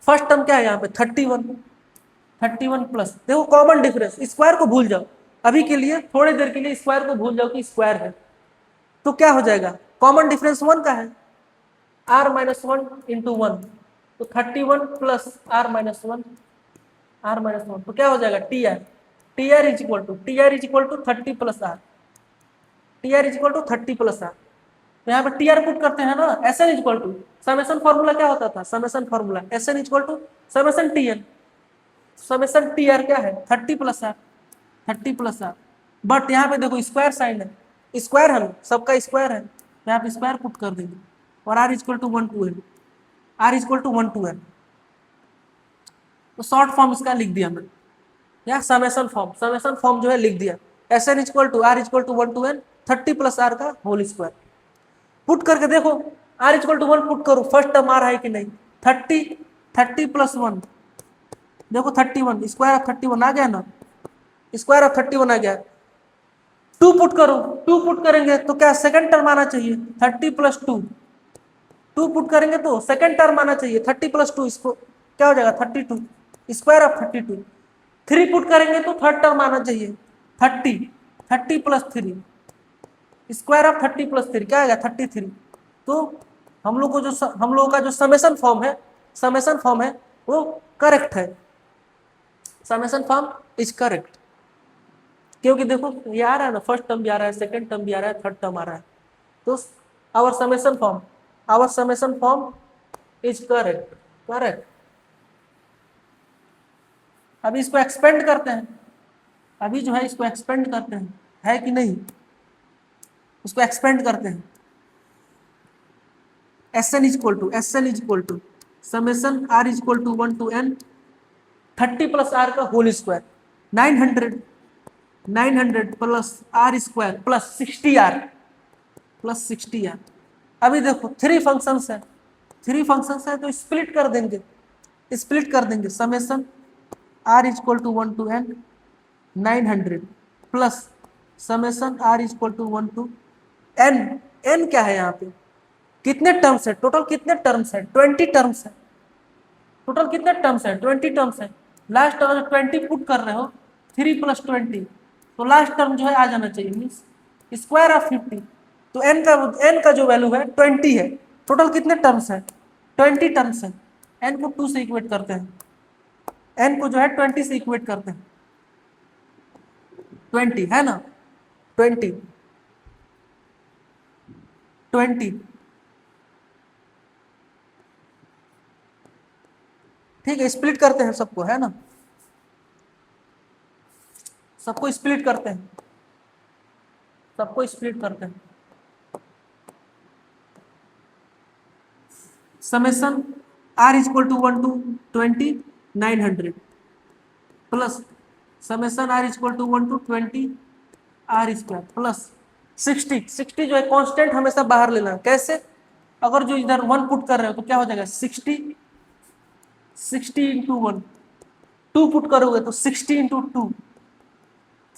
First term क्या है यहाँ पे 31, 31 प्लस, देखो कॉमन डिफरेंस, स्क्वायर को भूल जाओ अभी के लिए, थोड़ी देर के लिए स्क्वायर को भूल जाओ कि स्क्वायर है, तो क्या हो जाएगा कॉमन डिफरेंस 1 का है, आर माइनस 1 इंटू 1, तो 31 plus are minus 1, R minus 1, तो क्या हो जाएगा T R, T are is equal to, T are is equal to 30 plus R, T are is equal to 30 plus R. तो यहाँ पे टी आर पुट करते हैं ना, S N is equal to, summation formula क्या होता था, summation formula S N is equal to summation T N, summation T are क्या है 30 plus R, 30 plus R, but यहाँ पे देखो स्क्वायर साइन है, स्क्वायर है सबका स्क्वायर है, तो यहाँ पे स्क्वायर पुट कर देंगे और R is equal to 1 to N, R is equal to 1 to N, तो शॉर्ट फॉर्म इसका लिख दिया मैंने, या समेशन फॉर्म जो है लिख दिया, S N is equal to R is equal to 1 to N 30 plus are का होल स्क्वायर, पुट करके देखो आर इक्वल टू 1 पुट करो, फर्स्ट टर्म आ रहा है कि नहीं, 30 प्लस 1, देखो 31 स्क्वायर ऑफ 31 आ गया ना, स्क्वायर ऑफ 31 आ गया, 2 पुट करो, 2 पुट करेंगे तो क्या सेकंड टर्म आना चाहिए 30 प्लस 2, 2 पुट करेंगे तो सेकंड टर्म आना चाहिए 30 प्लस 2, इसको क्या हो जाएगा 32 स्क्वायर ऑफ 32, 3 पुट करेंगे तो थर्ड टर्म आना चाहिए 30 प्लस 3 स्क्वायर ऑफ 30 प्लस 3 क्या आएगा 33। तो हम लोग का जो समेशन फॉर्म है वो करेक्ट है, समेशन फॉर्म इज करेक्ट, क्योंकि देखो ये आ रहा है ना, फर्स्ट टर्म भी आ रहा है, सेकंड टर्म भी आ रहा है, थर्ड टर्म आ रहा है, तो our summation form is correct, correct. अभी इसको एक्सपेंड करते हैं, अभी जो है इसको एक्सपेंड करते हैं, है कि नहीं, उसको एक्सपेंड करते हैं, S N is equal to summation are is equal to 1 to N 30 plus are का whole square 900 plus r square plus 60 r plus 60 r. अभी देखो 3 फंक्शंस है तो स्प्लिट कर देंगे summation are is equal to 1 to n 900 plus summation are is equal to 1 to n, n क्या है यहाँ पे, कितने टर्म्स है, टोटल कितने टर्म्स है 20 टर्म्स है, टोटल कितने टर्म्स है 20 टर्म्स है, लास्ट टर्म 20 पुट कर रहे हो 3 प्लस 20, तो लास्ट टर्म जो है आ जाना चाहिए मीन्स स्क्वायर ऑफ 50, तो एन का जो वैल्यू है 20 है, टोटल कितने टर्म्स है 20 टर्म्स है, एन को 2 से इक्वेट करते हैं, एन को जो है 20 से इक्वेट करते हैं, 20 है ना 20 ठीक है, स्प्लिट करते हैं सबको, है ना, सबको स्प्लिट करते हैं, summation are is equal to 1 to 20 900 plus summation are is equal to 1 to 20 R square plus 60 जो है कांस्टेंट हमेशा बाहर लेना, कैसे, अगर जो इधर 1 पुट कर रहे हो तो क्या हो जाएगा 60 इंटू 1, 2 पुट करोगे तो 60 इंटू 2,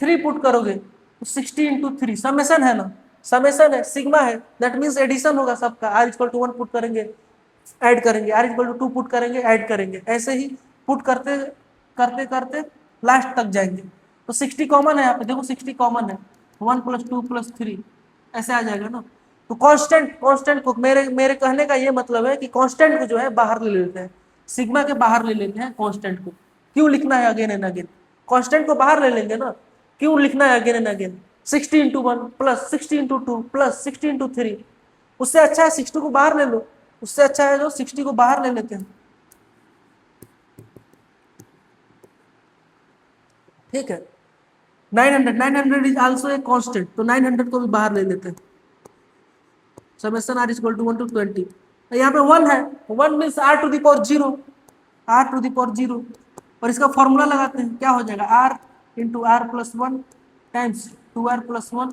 3 पुट करोगे तो 60 इंटू 3, समेशन है ना, समेशन है सिग्मा है, दैट मीन्स एडिशन होगा सबका, आर इक्वल टू 1 पुट करेंगे ऐड करेंगे, आर इक्वल टू 2 पुट करेंगे ऐड करेंगे, ऐसे ही पुट करते करते करते लास्ट तक जाएंगे, तो 60 कॉमन है यहाँ पे, देखो 60 कॉमन है, 1 प्लस 2 प्लस 3 ऐसे आ जाएगा ना, तो कांस्टेंट को मेरे कहने का ये मतलब है कि कांस्टेंट को जो है बाहर ले लेते हैं, सिग्मा के बाहर ले लेते हैं कांस्टेंट को, क्यों लिखना है अगेन एंड अगेन? कांस्टेंट को बाहर ले लेंगे ना, क्यों लिखना है again and again? 60 into 1 plus 60 into 2 plus 60 into 3, उससे अच्छा है 60 को बाहर ले लो, उससे अच्छा है जो 60 को बाहर ले लेते हैं। ठीक है, 900 इज आल्सो ए कांस्टेंट, तो 900 को भी बाहर ले लेते हैं। Summation r equal to 1 to 20, यहाँ पे 1 है, 1 means r to the power 0, r to the power 0, और इसका फॉर्मूला लगाते हैं, क्या हो जाएगा? r into are plus 1 times 2r plus 1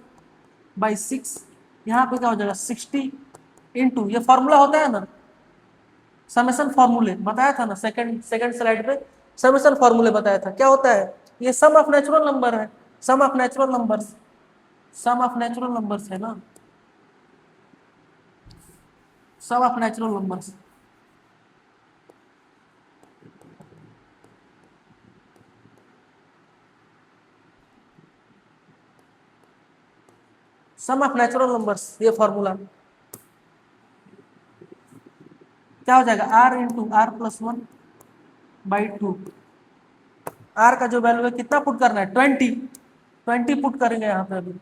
by 6, यहाँ पे क्या हो जाएगा? 60 इंटू, ये फॉर्मूला होता है ना समेशन फॉर्मूले, बताया था ना सेकंड स्लाइड पे समेशन फॉर्मूले बताया था, क्या होता है? ये सम ऑफ नेचुरल नंबर है, sum of natural numbers, sum of natural numbers है ना, sum of natural numbers. Sum of natural numbers, ये फॉर्मूला क्या हो जाएगा? R into are plus 1 by 2, r का जो वैल्यू है कितना पुट करना है? 20 पुट करेंगे यहाँ पे। अभी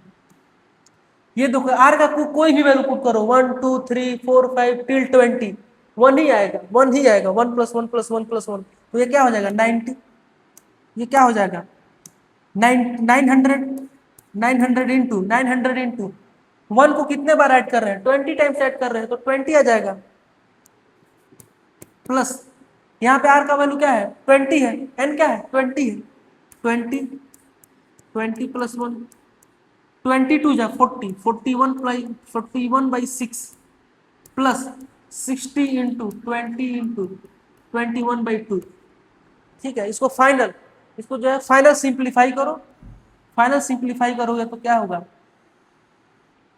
ये देखो आर का कोई भी वैल्यू पुट करो, 1 2 3 4 5 टिल 20, 1 ही आएगा, 1 ही आएगा, 1 प्लस 1 प्लस 1 प्लस 1, तो ये क्या हो जाएगा? 90। ये क्या हो जाएगा? 900, 900 इंटू 900 इंटू 1 को कितने बार ऐड कर रहे हैं? 20 टाइम्स ऐड कर रहे हैं, तो 20 आ जाएगा, प्लस यहाँ पे आर का वैल्यू क्या है? 20 है, एन क्या है? 20 है, 20 20 प्लस 1 22 जा 40, 41 बाई 6 प्लस 60 इंटू 20 इंटू 21/2। ठीक है, इसको फाइनल, इसको जो है फाइनल सिंप्लीफाई करो, फाइनल सिंप्लीफाई करोगे तो क्या होगा?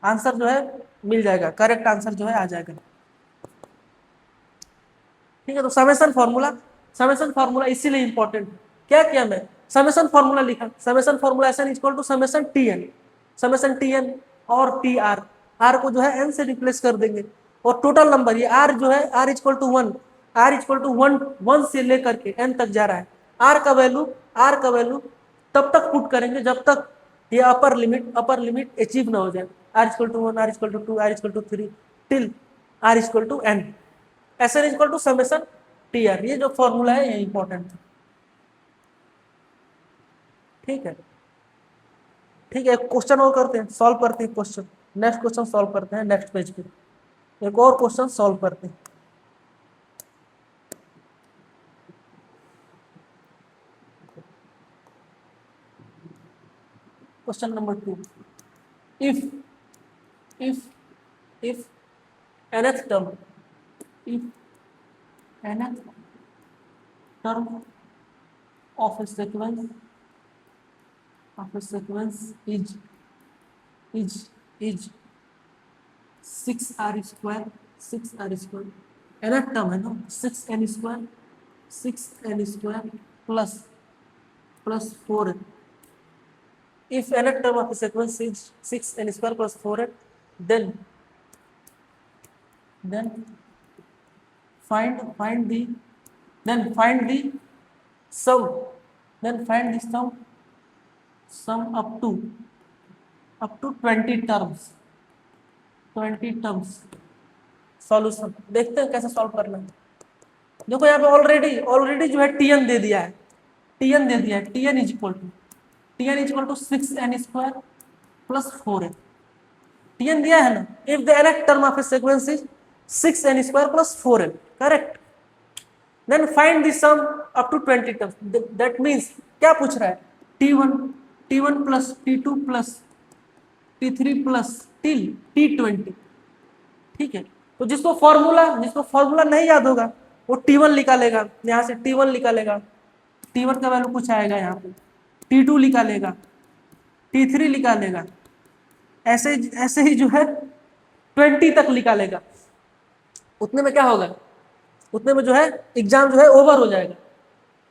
आंसर जो है मिल जाएगा, करेक्ट आंसर जो है आ जाएगा। ठीक है, तो समेशन फॉर्मूला इसीलिए इंपॉर्टेंट। क्या किया मैं? समेशन फॉर्मूला लिखा, summation formula S N equal to summation T N और टी आर, आर को जो है एन से रिप्लेस कर देंगे, और टोटल नंबर ये आर जो है R equal to 1, R equal to 1 से लेकर के एन तक जा रहा है। आर का वैल्यू तब तक पुट करेंगे जब तक ये अपर लिमिट अचीव ना हो जाए, R equal to 1, R equal to 2, R equal to 3 till R equal to N, S N equal to summation T R. ये जो फॉर्मूला है ये इंपॉर्टेंट है। ठीक है, ठीक है, एक क्वेश्चन और करते हैं, सॉल्व करते हैं क्वेश्चन, नेक्स्ट क्वेश्चन सॉल्व करते हैं, नेक्स्ट पेज पे एक और क्वेश्चन सॉल्व करते हैं। Question number 2, if nth term, if nth term of a sequence is 6r square, nth term है ना, 6n square plus 4n। If nth term of a sequence is 6n square plus 4n, then find the sum up to 20 terms। Solution देखते हैं कैसे सॉल्व करना है। देखो यहाँ पे ऑलरेडी जो है टीएन दे दिया है, T N is equal to 6n square plus 4n, T N दिया है ना। If the nth term of a sequence is 6n square plus 4n, correct. Then find the sum up to 20 terms, that means क्या पूछ रहा है? t1 plus t2 plus t3 plus till t20। ठीक है, तो जिसको फॉर्मूला नहीं याद होगा वो t1 निकालेगा, यहाँ से t1 निकालेगा, t1 का वैल्यू कुछ आएगा यहाँ पे, t2 निकालेगा, t3 निकालेगा, ऐसे ही जो है 20 तक निकालेगा। उतने में क्या होगा? उतने में जो है एग्जाम जो है ओवर हो जाएगा,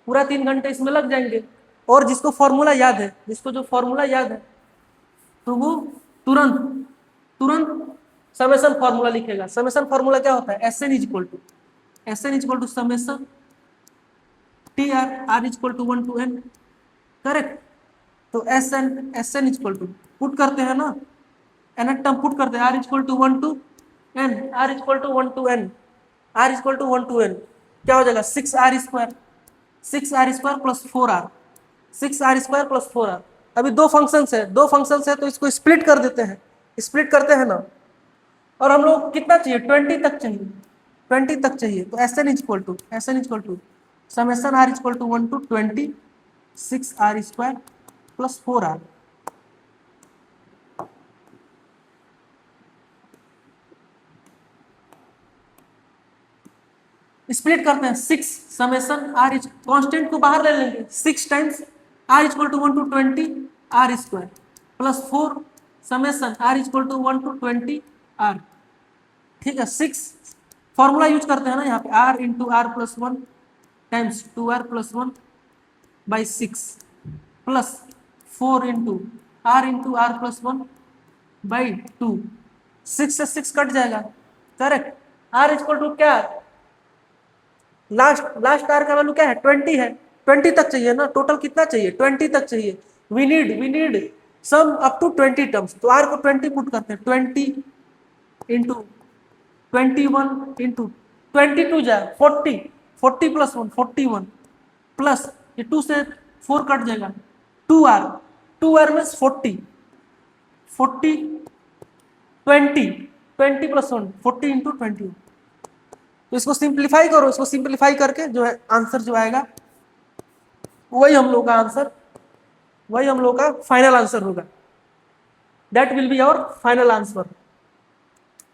पूरा 3 घंटे इसमें लग जाएंगे। और जिसको फॉर्मूला याद है तो वो तुरंत समेशन फॉर्मूला लिखेगा। समेशन फॉर्मूला क्या होता है? S N is equal to summation T are is equal to 1 to n, correct. तो S N equal to put करते हैं ना, एन टर्म पुट करते हैं, r equal to 1 to n, r equal to 1 to n, r equal to 1 to n, क्या हो जाएगा 6r² 6r² plus 4r, 6r² plus 4r। अभी दो फंक्शंस है, दो फंक्शंस है तो इसको स्प्लिट कर देते हैं, स्प्लिट करते हैं ना। और हम लोग कितना चाहिए 20 तक चाहिए, 20 तक चाहिए। तो S N equal to summation R equal to 1 to 20 6r² plus 4r। Split करते हैं 6 समेशन आर इज कॉन्स्टेंट को बाहर ले लेंगे, 6 times R equal to 1 to 20 r² plus 4 summation R equal to 1 to 20 r। ठीक है, 6 फॉर्मूला यूज करते हैं ना यहाँ पे, r into are plus 1 times 2r plus 1 by 6 plus 4 into are plus 1 by 2। 6 से 6 कट जाएगा, करेक्ट। आर इक्वल टू क्या, लास्ट आर का वैल्यू क्या है 20 है, 20 तक चाहिए ना, टोटल कितना चाहिए 20 तक चाहिए। We need sum up to 20 terms, तो आर को 20 पुट करते हैं, 20 इंटू 21 इंटू 22 जाए 40, 40 प्लस 1 41 प्लस ये 2 से 4 कट जाएगा 2r, 2r means 40 40 20 20 plus 1 40 into 21। तो इसको सिंप्लीफाई करो, इसको सिंप्लीफाई करके जो है आंसर जो आएगा वही हम लोग का आंसर, वही हम लोग का फाइनल आंसर होगा। That will be our final answer.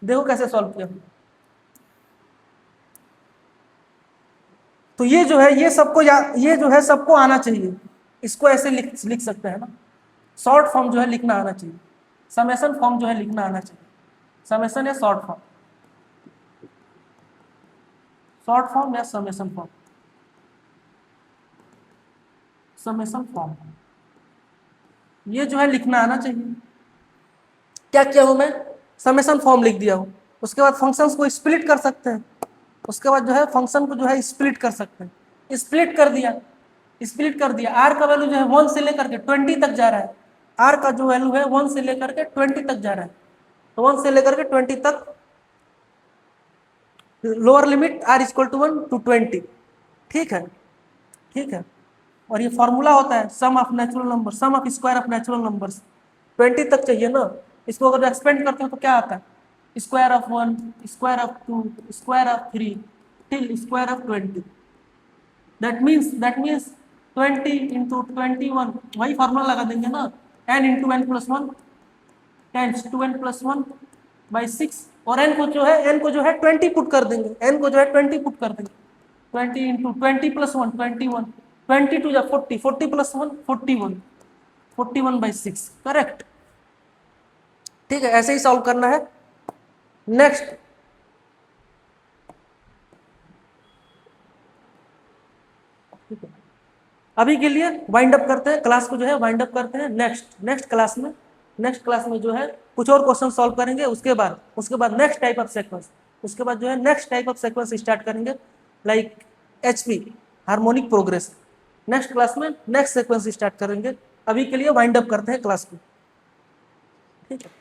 देखो कैसे सॉल्व किया। तो ये जो है ये सबको ये जो है सबको आना चाहिए, इसको ऐसे लिख सकते हैं ना, शॉर्ट फॉर्म जो है लिखना आना चाहिए, समेशन फॉर्म जो है लिखना आना चाहिए, समेशन या शॉर्ट फॉर्म, शॉर्ट फॉर्म या समेशन फॉर्म, समेशन फॉर्म ये जो है लिखना आना चाहिए। क्या किया हूं मैं, समेशन फॉर्म लिख दिया हूं, उसके बाद फंक्शंस को स्प्लिट कर सकते हैं, उसके बाद जो है फंक्शन को जो है स्प्लिट कर सकते हैं, स्प्लिट कर दिया, स्प्लिट कर दिया। आर का वैल्यू जो है 1 से लेकर के 20 तक जा रहा है, आर का जो वैल्यू है 1 से लेकर के 20 तक जा रहा है, तो 1 से लेकर के 20 तक lower limit R equal to 1 to 20। ठीक है, ठीक है। और ये फॉर्मूला होता है sum of natural number, sum of square of natural numbers, 20 तक चाहिए ना, इसको अगर एक्सपेंड करते हो तो क्या आता है, square of 1 square of 2 square of 3 till square of 20। That means 20 into 21, वही फॉर्मूला लगा देंगे ना, n into N plus 1 times 2n plus 1 by 6, और n को जो है 20 पुट कर देंगे, n को जो है 20 पुट कर देंगे, 20 इंटू 20 प्लस 1 21 22 जा 40 40 प्लस 1 41 41 बाई 6, करेक्ट। ठीक है, ऐसे ही सॉल्व करना है। नेक्स्ट अभी के लिए वाइंड अप करते हैं, क्लास को जो है वाइंड अप करते हैं। नेक्स्ट क्लास में जो है कुछ और क्वेश्चन सॉल्व करेंगे, उसके बाद नेक्स्ट टाइप ऑफ सीक्वेंस, उसके बाद जो है next type of sequence start करेंगे, like HP harmonic progress. Next class में नेक्स्ट सीक्वेंस स्टार्ट करेंगे। अभी के लिए वाइंड अप करते हैं क्लास को, ठीक है।